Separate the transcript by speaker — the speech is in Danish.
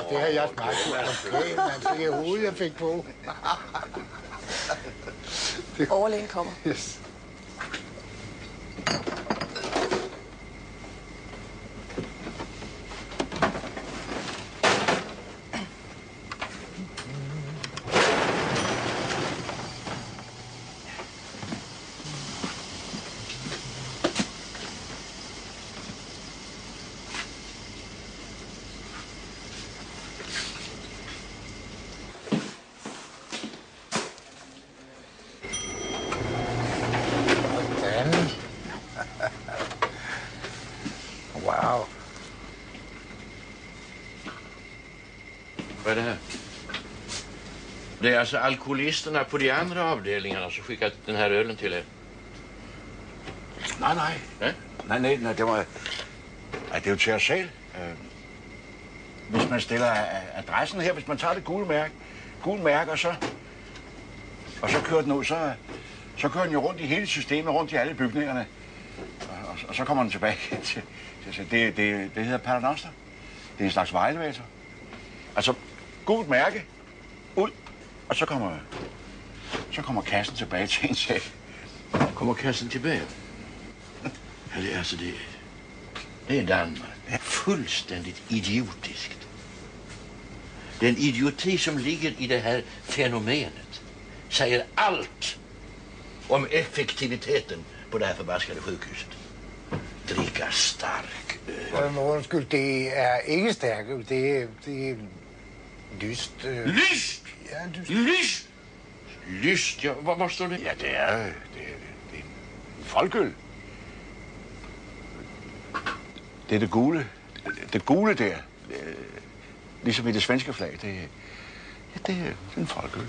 Speaker 1: Det har jeg smagt. Okay, man ser hovedet, jeg fik på.
Speaker 2: Overlægen kommer.
Speaker 1: Yes. Wow.
Speaker 3: Vad är det här? Det är alltså alkoholisterna på de andra avdelningarna som skickat den här ölen till er.
Speaker 4: Nej. Nej, det var... Ej, det er jo til os selv. Hvis man stiller adressen her, hvis man tager det gule mærke, og så kører den ud, så kører den jo rundt i hele systemet, rundt i alle bygningerne. Og så kommer den tilbage til det hedder paternoster. Det er en slags vejelevator. Altså, gult mærke, ud, og så kommer kassen tilbage til en selv.
Speaker 3: Kommer kassen tilbage? Eller alltså det är Danmark. Det är fullständigt idiotiskt. Den idioti som ligger i det här fenomenet säger allt om effektiviteten på det här förbaskade sjukhuset. Dricka stark öl.
Speaker 1: Undskyld, det er ikke stærk øl. Det er lyst.
Speaker 3: Lyst?
Speaker 1: Ja, lyst.
Speaker 3: Lyst? Lyst? Ja, vad står det?
Speaker 4: Ja, det er en folkeøl. Det er det gule. Det gule der. Ligesom i det svenske flag. Det er en folkeøl.